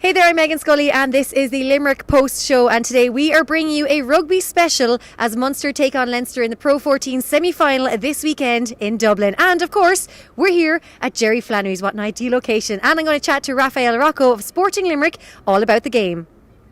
Hey there, I'm Meghann Scully and this is the Limerick Post Show, and today we are bringing you a rugby special as Munster take on Leinster in the Pro 14 semi-final this weekend in Dublin. And of course, we're here at Jerry Flannery's. What an ideal location. And I'm going to chat to Raffaele Rocca of Sporting Limerick all about the game.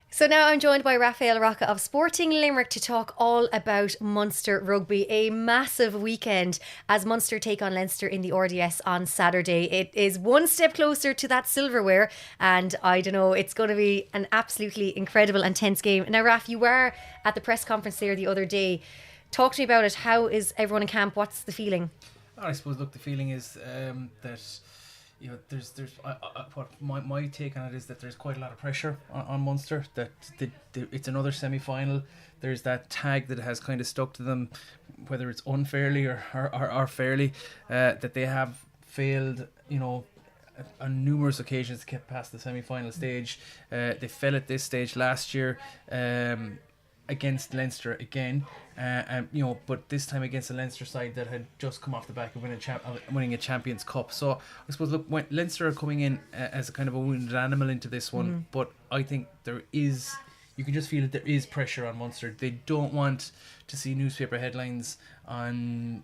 So now I'm joined by Raffaele Rocca of Sporting Limerick to talk all about Munster Rugby. A massive weekend as Munster take on Leinster in the RDS on Saturday. It is one step closer to that silverware, and I don't know, it's going to be an absolutely incredible and tense game. Now, Raf, you were at the press conference there the other day. Talk to me about it. How is everyone in camp? What's the feeling? I suppose, look, the feeling is that, you know, there's what my take on it is that there's quite a lot of pressure on Munster, that it's another semi-final. There's that tag that has kind of stuck to them, whether it's unfairly or fairly, that they have failed, you know, on numerous occasions to get past the semi-final stage. They fell at this stage last year against Leinster again, you know, but this time against a Leinster side that had just come off the back of winning a Champions Cup. So I suppose, look, when Leinster are coming in as a kind of a wounded animal into this one, but I think you can just feel that there is pressure on Munster. They don't want to see newspaper headlines on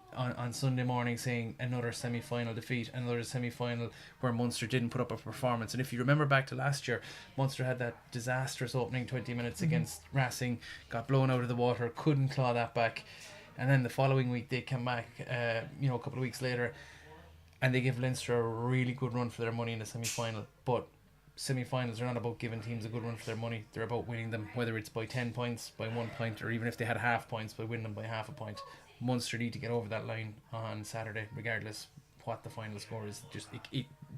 Sunday morning saying another semi-final defeat, another semi-final where Munster didn't put up a performance. And if you remember back to last year, Munster had that disastrous opening 20 minutes against Racing, got blown out of the water, couldn't claw that back, and then the following week they came back, you know, a couple of weeks later, and they give Leinster a really good run for their money in the semi-final. But semi-finals are not about giving teams a good run for their money. They're about winning them, whether it's by 10 points, by 1 point, or even if they had half points, by winning them by half a point. Munster need to get over that line on Saturday, regardless what the final score is. Just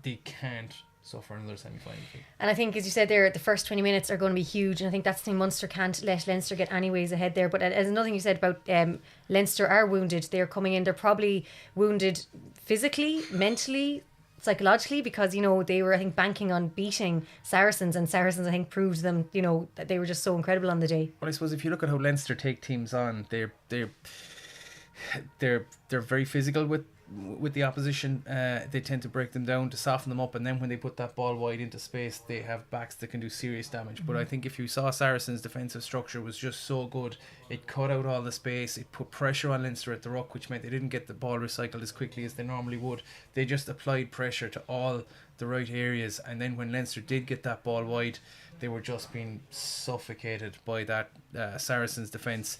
they can't suffer another semi-final defeat. And I think, as you said there, the first 20 minutes are going to be huge, and I think that's the thing. Munster can't let Leinster get any ways ahead there. But as another thing you said about Leinster are wounded. They're coming in, they're probably wounded physically, mentally, psychologically, because, you know, they were, I think, banking on beating Saracens, and Saracens, I think, proved them, you know, that they were just so incredible on the day. Well, I suppose if you look at how Leinster take teams on, they're very physical with the opposition. They tend to break them down to soften them up, and then when they put that ball wide into space, they have backs that can do serious damage. But I think if you saw Saracens' defensive structure was just so good, it cut out all the space, it put pressure on Leinster at the ruck, which meant they didn't get the ball recycled as quickly as they normally would. They just applied pressure to all the right areas, and then when Leinster did get that ball wide, they were just being suffocated by that Saracens' defence.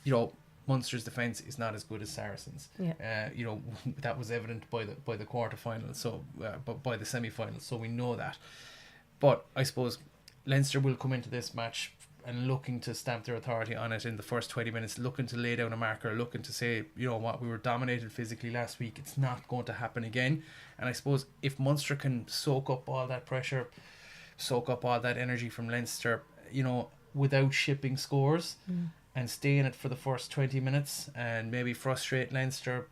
You know, Munster's defence is not as good as Saracens. Yeah. You know, that was evident by the quarterfinals, so by the semi-finals, so we know that. But I suppose Leinster will come into this match and looking to stamp their authority on it in the first 20 minutes, looking to lay down a marker, looking to say, you know what, we were dominated physically last week, it's not going to happen again. And I suppose if Munster can soak up all that pressure, soak up all that energy from Leinster, you know, without shipping scores, and stay in it for the first 20 minutes and maybe frustrate Leinster,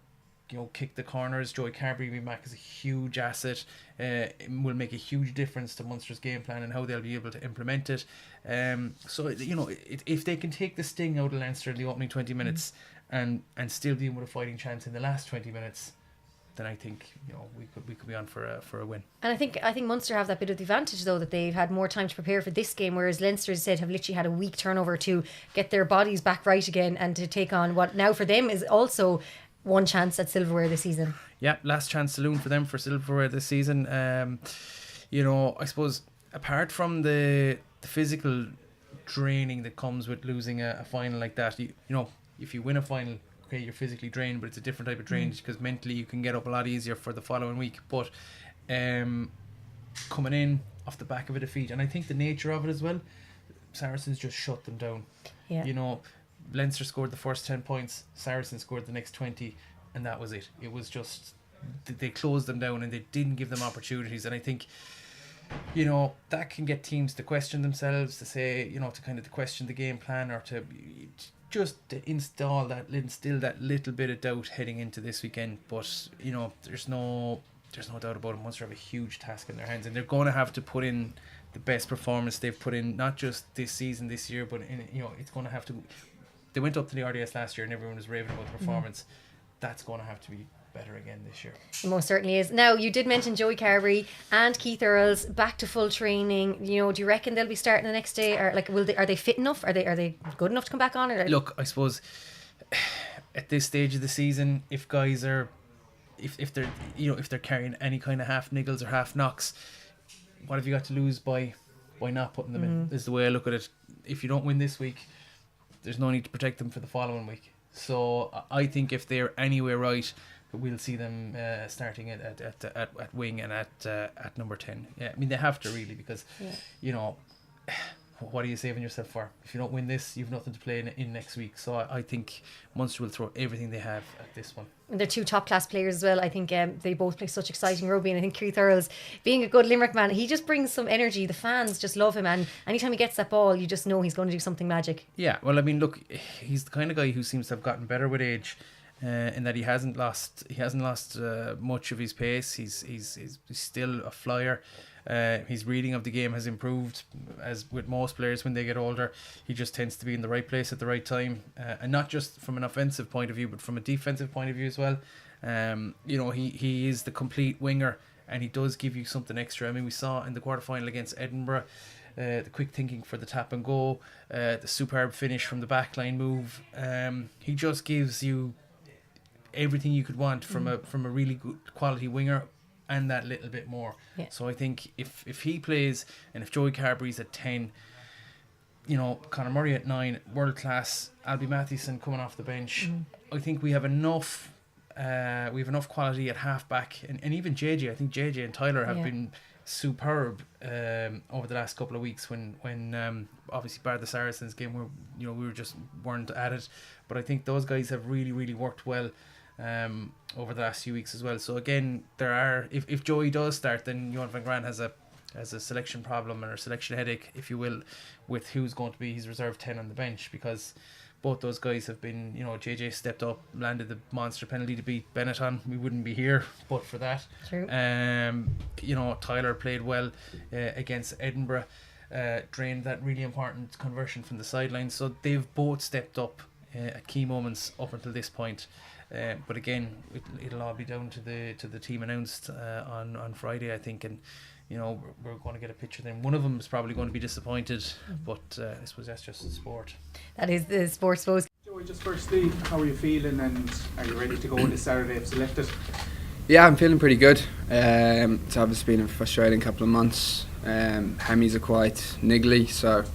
you know, kick the corners. Joey Carberry being back is a huge asset. It will make a huge difference to Munster's game plan and how they'll be able to implement it. So, you know, if they can take the sting out of Leinster in the opening 20 minutes and still be in with a fighting chance in the last 20 minutes, then I think, you know, we could be on for a win. And I think Munster have that bit of the advantage, though, that they've had more time to prepare for this game, whereas Leinster, as I said, have literally had a week turnover to get their bodies back right again and to take on what now for them is also one chance at silverware this season. Yeah, last chance saloon for them for silverware this season. You know, I suppose apart from the physical draining that comes with losing a final like that, you know, if you win a final, okay, you're physically drained, but it's a different type of drain because mentally you can get up a lot easier for the following week. But coming in off the back of a defeat, and I think the nature of it as well, Saracens just shut them down. Yeah. You know, Leinster scored the first 10 points, Saracens scored the next 20, and that was it. It was just, they closed them down and they didn't give them opportunities. And I think, you know, that can get teams to question themselves, to say, you know, to kind of question the game plan, or to just to instill that little bit of doubt heading into this weekend. But, you know, there's no doubt about it. Munster have a huge task in their hands, and they're going to have to put in the best performance they've put in, not just this season, this year, but in, you know, it's going to have to. They went up to the RDS last year and everyone was raving about the performance. That's going to have to be better again this year. It most certainly is. Now, you did mention Joey Carberry and Keith Earls back to full training. Do you reckon they'll be starting the next day, or are they fit enough? Are they good enough to come back on? Look, I suppose at this stage of the season, if guys are, if they're if they're carrying any kind of half niggles or half knocks, what have you got to lose by not putting them in? Is the way I look at it. If you don't win this week, there's no need to protect them for the following week. So I think if they're anywhere right, we'll see them starting at wing and at number 10. Yeah, I mean they have to really, because what are you saving yourself for? If you don't win this, you've nothing to play in next week. So I think Munster will throw everything they have at this one. And they're two top class players as well. I think they both play such exciting rugby, and I think Keith Earls, being a good Limerick man, he just brings some energy. The fans just love him, and anytime he gets that ball, you just know he's going to do something magic. Yeah, well, I mean, look, he's the kind of guy who seems to have gotten better with age. In that he hasn't lost much of his pace. He's still a flyer. His reading of the game has improved, as with most players when they get older. He just tends to be in the right place at the right time, and not just from an offensive point of view, but from a defensive point of view as well. He is the complete winger, and he does give you something extra. I mean, we saw in the quarterfinal against Edinburgh, the quick thinking for the tap and go, the superb finish from the backline move. He just gives you everything you could want from a really good quality winger, and that little bit more. Yeah. So I think if he plays, and if Joey Carberry's at 10, Conor Murray at 9, world class, Albie Mathieson coming off the bench, I think we have enough quality at half back, and even JJ. I think JJ and Tyler have been superb over the last couple of weeks, when obviously bar the Saracens game, we weren't at it, but I think those guys have really, really worked well over the last few weeks as well. So again, there are, if Joey does start, then Johan van Graan has a selection problem, or a selection headache, if you will, with who's going to be his reserve 10 on the bench, because both those guys have been, JJ stepped up, landed the monster penalty to beat Benetton. We wouldn't be here but for that. True. Tyler played well against Edinburgh, drained that really important conversion from the sideline. So they've both stepped up at key moments up until this point. But again, it'll all be down to the team announced on Friday, I think, and we're going to get a picture then. One of them is probably going to be disappointed, but I suppose that's just the sport. That is the sport, suppose. Joey, just firstly, how are you feeling, and are you ready to go this Saturday if selected? Yeah, I'm feeling pretty good. It's obviously been a frustrating couple of months. Hammies are quite niggly, so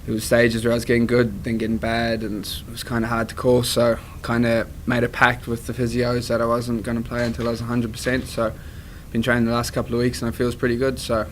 there was stages where I was getting good, then getting bad, and it was kind of hard to call. So kind of made a pact with the physios that I wasn't going to play until I was 100%. So been training the last couple of weeks, and it feels pretty good. So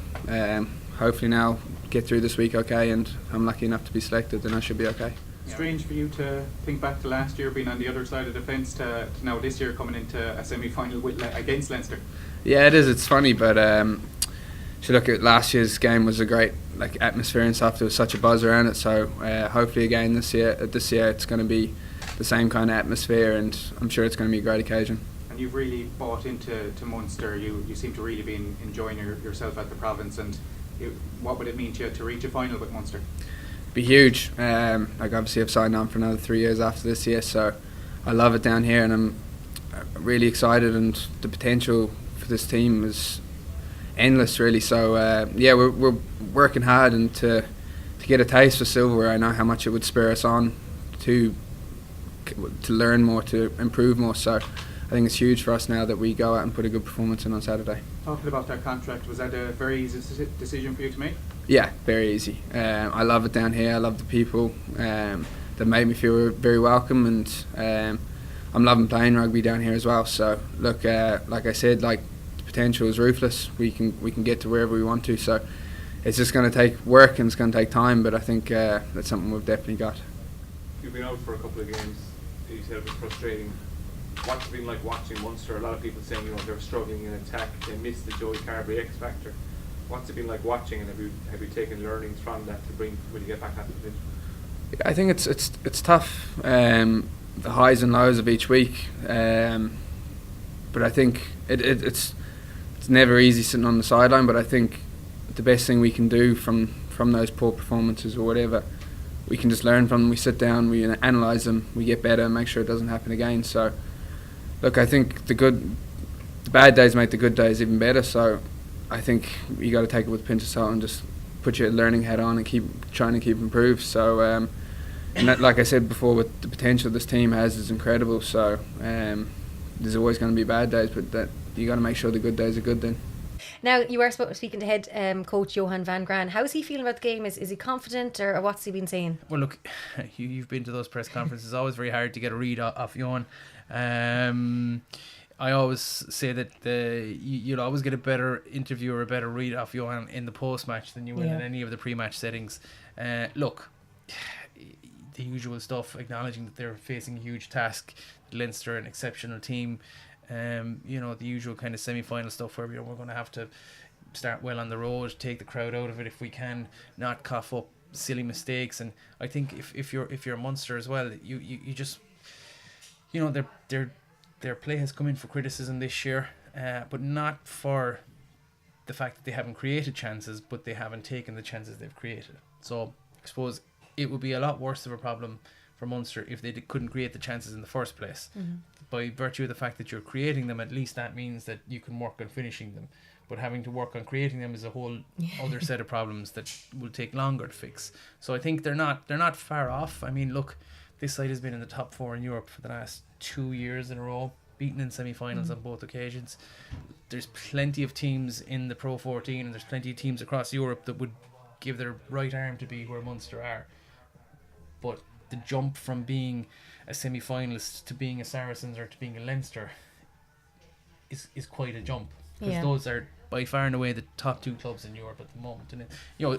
hopefully now get through this week okay, and if I'm lucky enough to be selected, then I should be okay. Strange for you to think back to last year being on the other side of the fence to now this year coming into a semi-final against Leinster. Yeah, it is. It's funny, but if you look at last year's game, was a great atmosphere and stuff. There was such a buzz around it. So hopefully again this year it's going to be the same kind of atmosphere, and I'm sure it's going to be a great occasion. And you've really bought into Munster. You seem to really be enjoying yourself at the province. And what would it mean to you to reach a final with Munster? Be huge. Obviously I've signed on for another 3 years after this year, so I love it down here, and I'm really excited, and the potential for this team is endless really. So we're working hard, and to get a taste for silverware, I know how much it would spur us on to learn more, to improve more. So I think it's huge for us now that we go out and put a good performance in on Saturday. Talking about that contract, was that a very easy decision for you to make? Yeah, very easy. I love it down here. I love the people that made me feel very welcome, and I'm loving playing rugby down here as well. So look, like I said, the potential is ruthless. We can get to wherever we want to. So it's just going to take work, and it's going to take time. But I think that's something we've definitely got. You've been out for a couple of games. You said it was frustrating. What's it been like watching Munster? A lot of people saying they're struggling in attack. They missed the Joey Carberry X factor. What's it been like watching, and have you taken learnings from that to bring when you get back at the pitch? Yeah, I think it's tough. The highs and lows of each week, but I think it's never easy sitting on the sideline. But I think the best thing we can do from those poor performances or whatever, we can just learn from them. We sit down, we analyse them, we get better, and make sure it doesn't happen again. So look, I think the bad days make the good days even better. So I think you got to take it with a pinch of salt and just put your learning hat on and keep trying to keep improved. So and that, like I said before, with the potential this team has is incredible. So there's always going to be bad days, but that you got to make sure the good days are good then. Now, you are speaking to head coach Johan van Graan. How's he feeling about the game? Is he confident, or what's he been saying? Well, look, you've been to those press conferences. It's always very hard to get a read off Johan. I always say that you'll always get a better interview or a better read off Johan in the post-match than you will in any of the pre-match settings. Look, the usual stuff, acknowledging that they're facing a huge task. Leinster, an exceptional team. The usual kind of semi-final stuff where we're going to have to start well on the road, take the crowd out of it if we can, not cough up silly mistakes. And I think if you're Munster as well, you just, their play has come in for criticism this year, but not for the fact that they haven't created chances, but they haven't taken the chances they've created. So I suppose it would be a lot worse of a problem for Munster if they couldn't create the chances in the first place. Mm-hmm. By virtue of the fact that you're creating them, at least that means that you can work on finishing them. But having to work on creating them is a whole other set of problems that will take longer to fix. So I think they're not far off. I mean, look, this side has been in the top 4 in Europe for the last 2 years in a row, beaten in semi-finals on both occasions. There's plenty of teams in the Pro 14 and there's plenty of teams across Europe that would give their right arm to be where Munster are. But the jump from being a semi-finalist to being a Saracens or to being a Leinster is quite a jump, because those are by far and away the top 2 clubs in Europe at the moment. And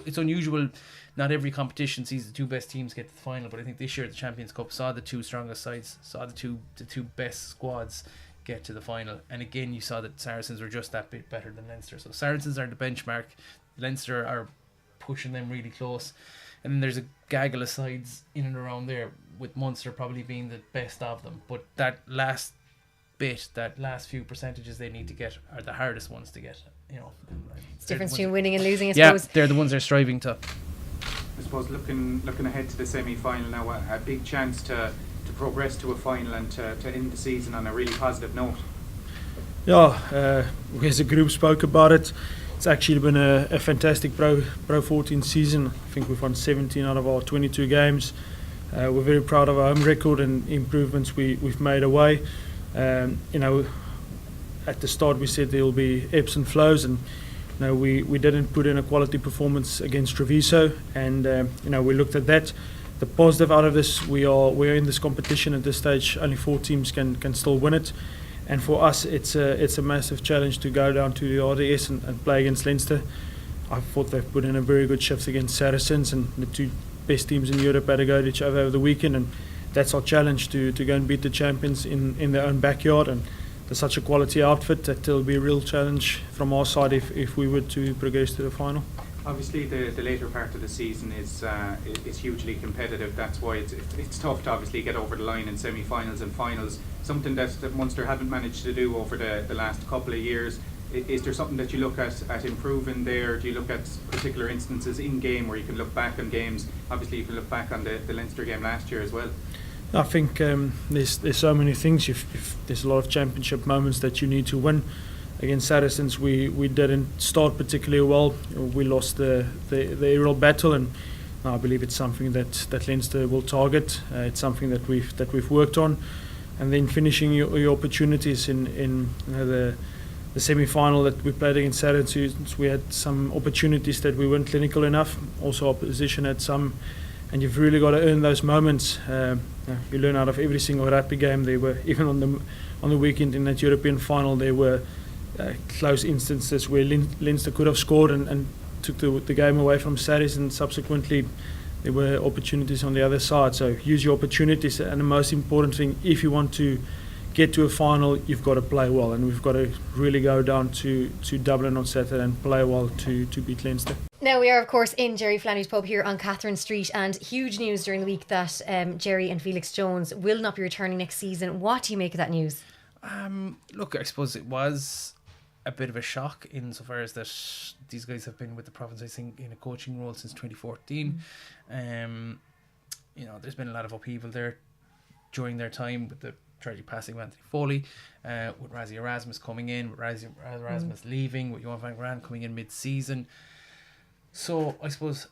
it's unusual. Not every competition sees the 2 best teams get to the final, but I think this year the Champions Cup saw the 2 strongest sides, saw the two best squads get to the final. And again, you saw that Saracens were just that bit better than Leinster. So Saracens are the benchmark. Leinster are pushing them really close. And then there's a gaggle of sides in and around there, with Munster probably being the best of them. But that last bit, that last few percentages they need to get are the hardest ones to get. It's the difference between winning and losing, I suppose. Yeah, they're the ones they're striving to. I suppose looking ahead to the semi-final now, a big chance to progress to a final and to end the season on a really positive note. Yeah, we as a group spoke about it. It's actually been a fantastic Pro 14 season. I think we've won 17 out of our 22 games. We're very proud of our home record and improvements we've made away. At the start we said there will be ebbs and flows, and we didn't put in a quality performance against Treviso, and we looked at that. The positive out of this, we're in this competition at this stage. Only 4 teams can still win it. And for us, it's a massive challenge to go down to the RDS and play against Leinster. I thought they've put in a very good shift against Saracens, and the 2 best teams in Europe had to go at each other over the weekend, and that's our challenge to go and beat the champions in their own backyard. And there's such a quality outfit that it'll be a real challenge from our side if we were to progress to the final. Obviously, the later part of the season is hugely competitive. That's why it's tough to obviously get over the line in semi-finals and finals. Something that Munster haven't managed to do over the last couple of years. Is there something that you look at improving there? Do you look at particular instances in game where you can look back on games? Obviously, you can look back on the Leinster game last year as well. I think there's so many things. If there's a lot of championship moments that you need to win. Against Saracens, we didn't start particularly well. We lost the aerial battle, and I believe it's something that Leinster will target. It's something that we've worked on, and then finishing your opportunities in the semi-final that we played against Saracens. We had some opportunities that we weren't clinical enough. Also, opposition had some, and you've really got to earn those moments. You learn out of every single rugby game. There were, even on the weekend in that European final, there were close instances where Leinster could have scored and took the game away from Saracens, and subsequently there were opportunities on the other side. So use your opportunities, and the most important thing, if you want to get to a final, you've got to play well, and we've got to really go down to Dublin on Saturday and play well to beat Leinster. Now, we are, of course, in Jerry Flannery's pub here on Catherine Street, and huge news during the week that Jerry and Felix Jones will not be returning next season. What do you make of that news? Look, I suppose it was a bit of a shock insofar as that these guys have been with the province, I think, in a coaching role since 2014. There's been a lot of upheaval there during their time with the tragic passing of Anthony Foley, with Razzie Erasmus coming in, with Razzie Erasmus leaving, with Johan van Graan coming in mid-season. So I suppose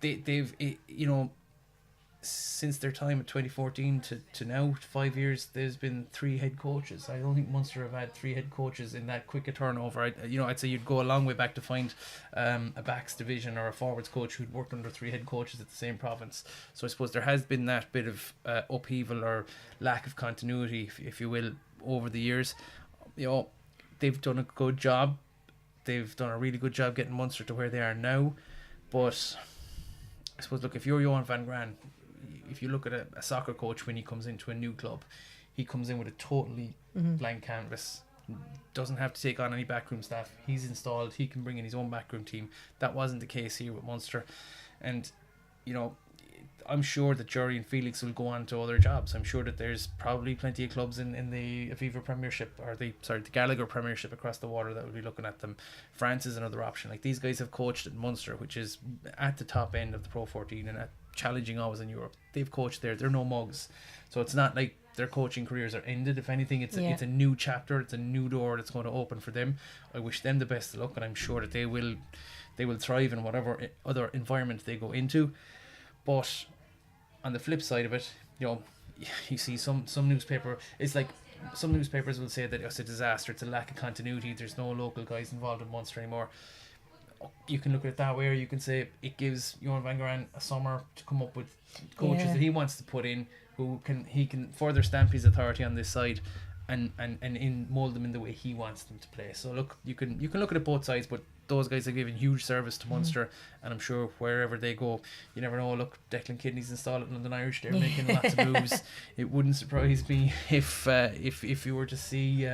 they've since their time at 2014 to now, 5 years, there's been 3 head coaches. I don't think Munster have had 3 head coaches in that quick a turnover. I'd say you'd go a long way back to find a backs division or a forwards coach who'd worked under 3 head coaches at the same province. So I suppose there has been that bit of upheaval or lack of continuity, if you will, over the years. They've done a good job. They've done a really good job getting Munster to where they are now. But I suppose, look, if you're Johan van Graan, if you look at a soccer coach when he comes into a new club, he comes in with a totally blank canvas, doesn't have to take on any backroom staff. He's installed, he can bring in his own backroom team. That wasn't the case here with Munster. And I'm sure that Jerry and Felix will go on to other jobs. I'm sure that there's probably plenty of clubs in the Aviva Premiership, or the Gallagher Premiership across the water that will be looking at them. France is another option. Like, these guys have coached at Munster, which is at the top end of the Pro 14 and at challenging always in Europe. They've coached there. They're no mugs. So it's not like their coaching careers are ended. If anything, it's a new chapter. It's a new door that's going to open for them. I wish them the best of luck, and I'm sure that they will thrive in whatever other environment they go into. But on the flip side of it, you see some newspaper. It's like some newspapers will say that it's a disaster. It's a lack of continuity. There's no local guys involved in Munster anymore. You can look at it that way, or you can say it gives Johan van Graan a summer to come up with coaches that he wants to put in, he can further stamp his authority on this side, and mould them in the way he wants them to play. So look, you can look at it both sides, but those guys have given huge service to Munster, and I'm sure wherever they go, you never know. Look, Declan Kidney's installed at London Irish. They're making lots of moves. It wouldn't surprise me if you were to see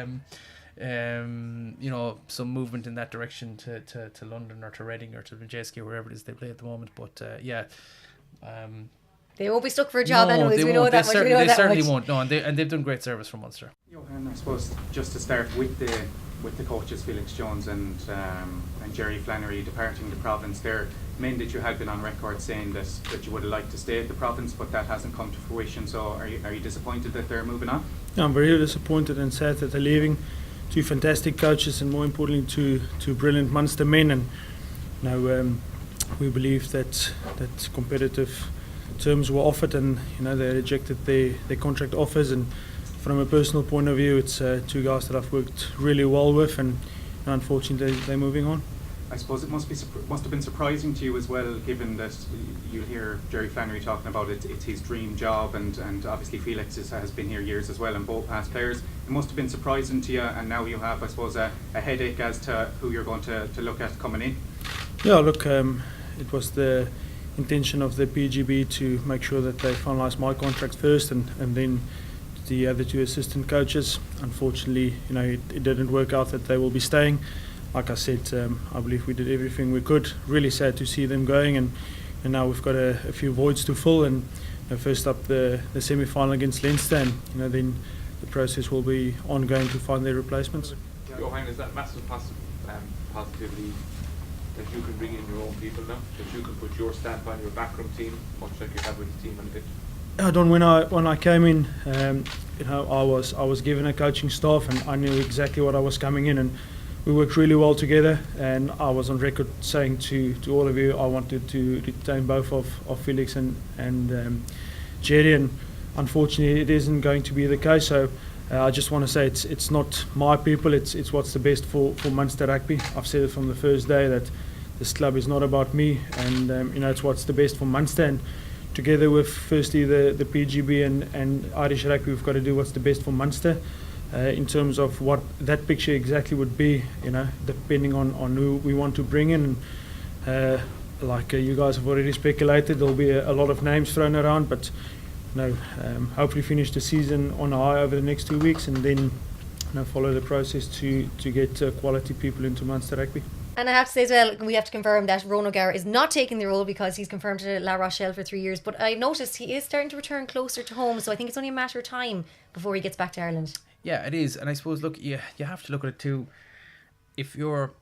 some movement in that direction to London or to Reading or to Majeski or wherever it is they play at the moment. But they won't be stuck for a job anyways. They we know won't. that much. They certainly won't. No, and they've done great service for Munster. Johan, I suppose just to start with the coaches, Felix Jones and Jerry Flannery departing the province, they're men that you had been on record saying that you would have liked to stay at the province, but that hasn't come to fruition. So are you disappointed that they're moving on? Yeah, I'm very disappointed and sad that they're leaving. 2 fantastic coaches, and more importantly, two brilliant Munster men. And we believe that competitive terms were offered, and they rejected their contract offers. And from a personal point of view, it's 2 guys that I've worked really well with, and unfortunately they're moving on. I suppose it must have been surprising to you as well, given that you hear Jerry Flannery talking about it's his dream job, and obviously Felix has been here years as well, and both past players. It must have been surprising to you, and now you have, I suppose, a headache as to who you're going to look at coming in. Yeah, look, it was the intention of the PGB to make sure that they finalise my contract first, and then the other 2 assistant coaches. Unfortunately, it didn't work out that they will be staying. Like I said, I believe we did everything we could. Really sad to see them going, and now we've got a few voids to fill. And first up, the semi-final against Leinster, and then the process will be ongoing to find their replacements. Johan, is that massive positivity that you can bring in your own people now, that you can put your stamp on your backroom team, much like you have with the team on the pitch? Don, when I came in, I was given a coaching staff, and I knew exactly what I was coming in, and we worked really well together. And I was on record saying to all of you I wanted to retain both of Felix and Jerry, and unfortunately it isn't going to be the case. So I just want to say it's not my people, it's what's the best for Munster Rugby. I've said it from the first day that this club is not about me, and it's what's the best for Munster. And together with firstly the PGB and Irish Rugby, we've got to do what's the best for Munster. In terms of what that picture exactly would be, depending on who we want to bring in. Like you guys have already speculated, there'll be a lot of names thrown around, but hopefully finish the season on a high over the next 2 weeks, and then follow the process to get quality people into Munster Rugby. And I have to say as well, we have to confirm that Ronan O'Gara is not taking the role because he's confirmed to La Rochelle for 3 years. But I've noticed he is starting to return closer to home, so I think it's only a matter of time before he gets back to Ireland. Yeah, it is. And I suppose, look, you have to look at it too. If you're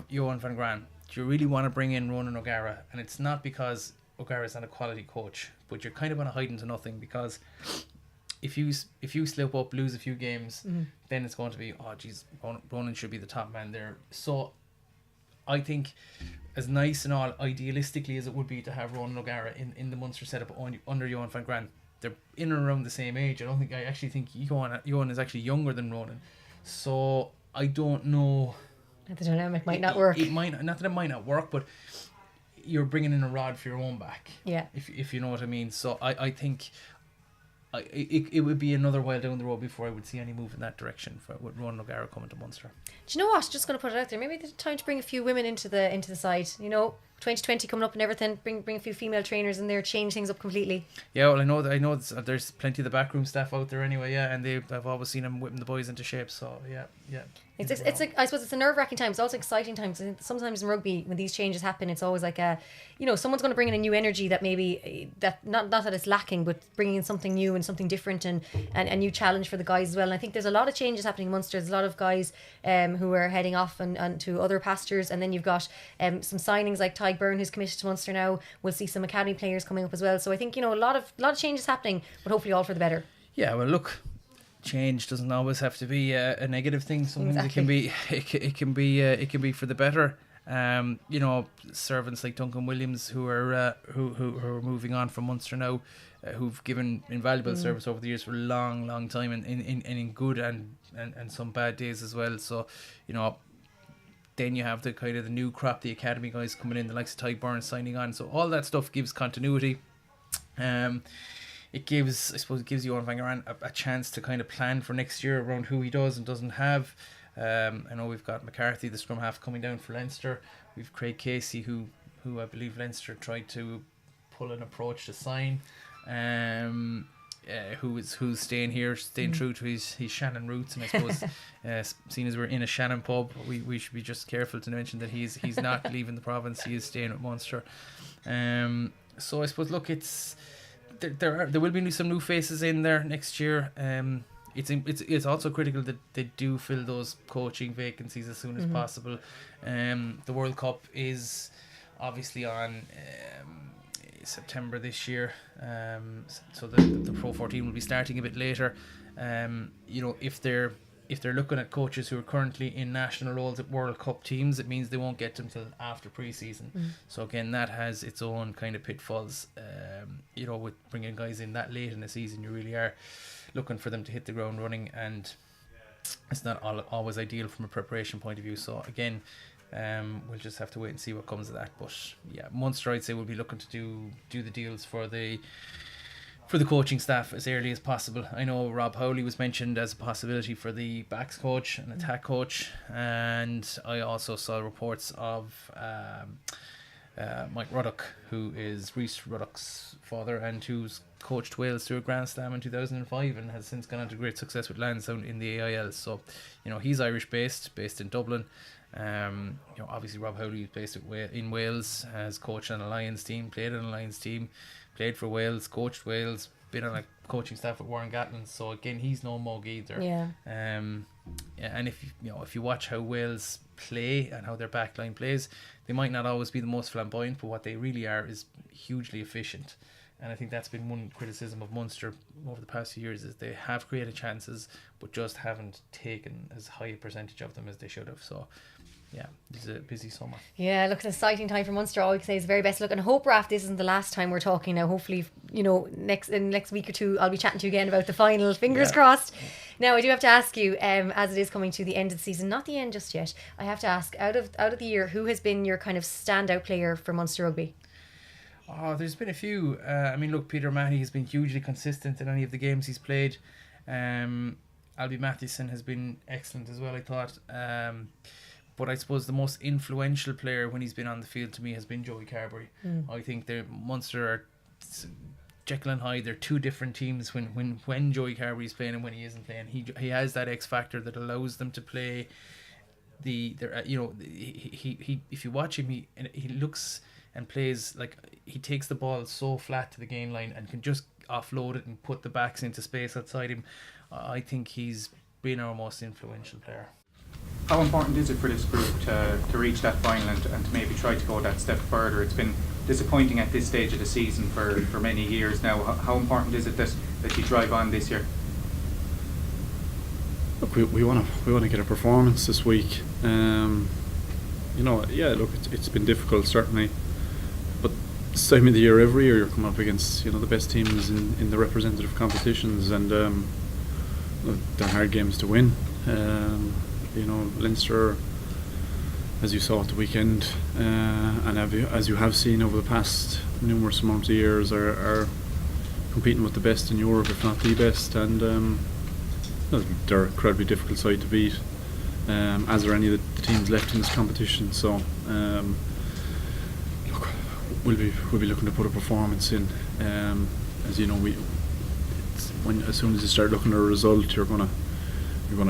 Johan van Graan, do you really want to bring in Ronan O'Gara? And it's not because O'Gara's not a quality coach, but you're kind of on a hiding to nothing, because if you slip up, lose a few games, then it's going to be, oh geez, Ronan should be the top man there. So I think, as nice and all idealistically as it would be to have Ronan O'Gara in the Munster setup under Johan van Graan, they're in and around the same age. I actually think Johan is actually younger than Ronan. So I don't know. The dynamic might not work. It might not that it might not work, but you're bringing in a rod for your own back. Yeah. If you know what I mean. So I think it would be another while down the road before I would see any move in that direction with Ronan O'Gara coming to Munster. Do you know what? Just going to put it out there. Maybe it's time to bring a few women into the side. 2020 coming up and everything. Bring a few female trainers in there. Change things up completely. Yeah, well, I know there's plenty of the backroom staff out there anyway. Yeah, and I've always seen them whipping the boys into shape. So yeah. It's like, I suppose it's a nerve-wracking time. It's also exciting times. Sometimes in rugby, when these changes happen, it's always like someone's going to bring in a new energy that maybe that not that it's lacking, but bringing in something new and something different and a new challenge for the guys as well. And I think there's a lot of changes happening in Munster. There's a lot of guys who are heading off and to other pastures, and then you've got some signings like Ty Byrne, who's committed to Munster now. We'll see some academy players coming up as well. So I think a lot of changes happening, but hopefully all for the better. Yeah, well, look. Change doesn't always have to be a negative thing. Sometimes exactly. it can be for the better. Servants like Duncan Williams who are moving on from Munster now, who've given invaluable service over the years for a long time, and in good and some bad days as well. So then you have the kind of the new crop, the academy guys coming in, the likes of Ty Byrne signing on. So all that stuff gives continuity. It gives Johan van Graan a chance to kind of plan for next year around who he does and doesn't have. I know we've got McCarthy, the scrum half, coming down for Leinster. We've Craig Casey, who I believe Leinster tried to pull an approach to sign. Who's staying true to his Shannon roots, and I suppose seeing as we're in a Shannon pub, we should be just careful to mention that he's not leaving the province. He is staying with Munster. So I suppose, look, there will be some new faces in there next year. It's also critical that they do fill those coaching vacancies as soon as possible. The World Cup is obviously on September this year, so the Pro 14 will be starting a bit later. If they're looking at coaches who are currently in national roles at World Cup teams, it means they won't get them till after pre-season. So again, that has its own kind of pitfalls. With bringing guys in that late in the season, you really are looking for them to hit the ground running, and it's not always ideal from a preparation point of view. So again, we'll just have to wait and see what comes of that. But yeah, Munster, I'd say, will be looking to do the deals for the coaching staff as early as possible. I know Rob Howley was mentioned as a possibility for the backs coach and attack coach, and I also saw reports of Mike Ruddock, who is Rhys Ruddock's father and who's coached Wales through a Grand Slam in 2005 and has since gone on to great success with Lansdowne in the AIL. So he's Irish based in Dublin. Obviously Rob Howley is based in Wales, has coached on a Lions team, played on a Lions team, played for Wales, coached Wales, been on a coaching staff with Warren Gatland. So again, he's no mug either. Yeah. And if you watch how Wales play and how their backline plays, they might not always be the most flamboyant, but what they really are is hugely efficient. And I think that's been one criticism of Munster over the past few years, is they have created chances but just haven't taken as high a percentage of them as they should have. So yeah, it's a busy summer. Yeah, look, it's an exciting time for Munster. All we can say is very best luck, and I hope, Raf, this isn't the last time we're talking now. Hopefully, next week or two I'll be chatting to you again about the final. Fingers crossed. Now, I do have to ask you, as it is coming to the end of the season, not the end just yet, I have to ask, out of the year, who has been your kind of standout player for Munster Rugby? Oh, there's been a few. Look, Peter Mahoney has been hugely consistent in any of the games he's played. Albie Mathieson has been excellent as well, I thought. But I suppose the most influential player when he's been on the field to me has been Joey Carberry. I think the Munster are Jekyll and Hyde. They're two different teams when Joey Carberry's playing and when he isn't playing. He has that X factor that allows them to play. If you watch him, he looks and plays like he takes the ball so flat to the gain line and can just offload it and put the backs into space outside him. I think he's been our most influential player. How important is it for this group to reach that final and to maybe try to go that step further? It's been disappointing at this stage of the season for many years now. How important is it that you drive on this year? Look, we want to get a performance this week. Look, it's been difficult certainly, but this time of the year, every year you're coming up against the best teams in the representative competitions, and they're hard games to win. Leinster, as you saw at the weekend, and as you have seen over the past numerous amounts of years, are competing with the best in Europe, if not the best, and they're an incredibly difficult side to beat, as are any of the teams left in this competition. So, look, we'll be looking to put a performance in. As you know, as soon as you start looking at a result, you're gonna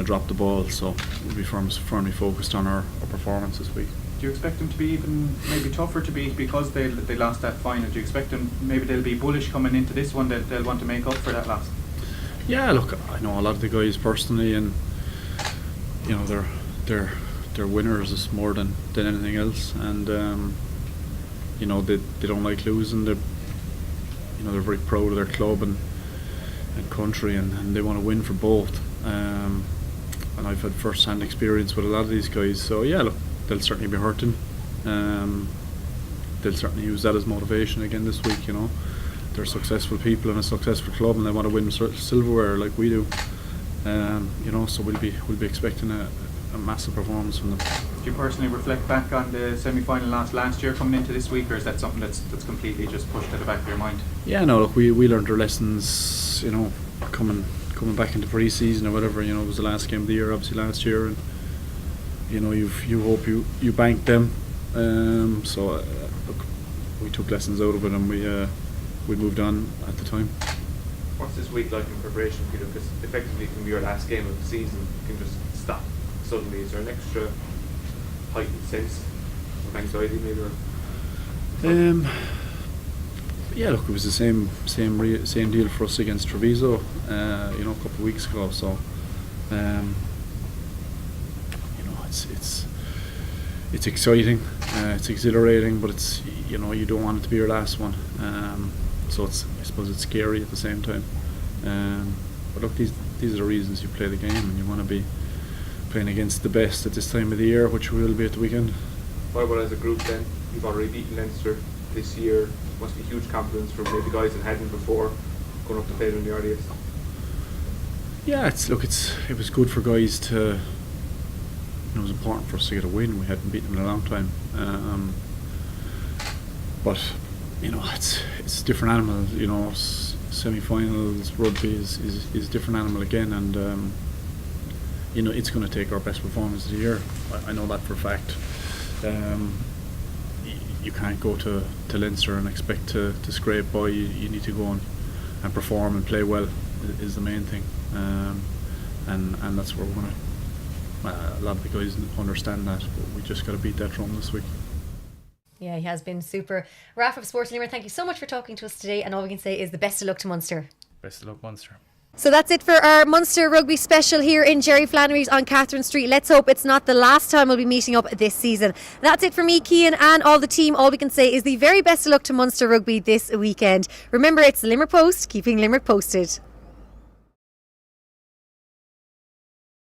drop the ball. So we'll be firmly focused on our performance this week. Do you expect them to be even maybe tougher to beat because they lost that final? Do you expect them maybe they'll be bullish coming into this one? They'll want to make up for that loss. Yeah, look, I know a lot of the guys personally, and they're winners more than anything else, and they don't like losing. They're very proud of their club and country, and they want to win for both. And I've had first-hand experience with a lot of these guys, so yeah, look, they'll certainly be hurting. They'll certainly use that as motivation again this week. They're successful people in a successful club, and they want to win silverware like we do. So we'll be expecting a massive performance from them. Do you personally reflect back on the semi-final last year coming into this week, or is that something that's completely just pushed to the back of your mind? Yeah, no, look, we learned our lessons, coming back into pre-season or whatever. It was the last game of the year, obviously last year, and you hope you banked them. Look, we took lessons out of it, and we moved on at the time. What's this week like in preparation for you? Because effectively it can be your last game of the season. You can just stop suddenly. Is there an extra heightened sense of anxiety maybe? Yeah, look, it was the same deal for us against Treviso, a couple of weeks ago. So, it's exciting, it's exhilarating, but it's you don't want it to be your last one. So I suppose it's scary at the same time. But look, these are the reasons you play the game, and you want to be playing against the best at this time of the year, which we will be at the weekend. What about as a group then? You've already beaten Leinster this year. Must be huge confidence from maybe guys that hadn't before going up to play them in the RDS. Yeah, it was good for guys to. It was important for us to get a win. We hadn't beaten them in a long time. But it's a different animal. Semi-finals rugby is a different animal again, and it's going to take our best performance of the year. I know that for a fact. You can't go to Leinster and expect to scrape by. You need to go and perform and play well is the main thing, and that's where we're going to. A lot of the guys understand that, but we just got to beat that drum this week. Yeah, he has been super. Raf of Sports Limerick, thank you so much for talking to us today, and all we can say is the best of luck to Munster. Best of luck, Munster. So that's it for our Munster Rugby special here in Jerry Flannery's on Catherine Street. Let's hope it's not the last time we'll be meeting up this season. That's it for me, Cian, and all the team. All we can say is the very best of luck to Munster Rugby this weekend. Remember, it's the Limerick Post, keeping Limerick posted.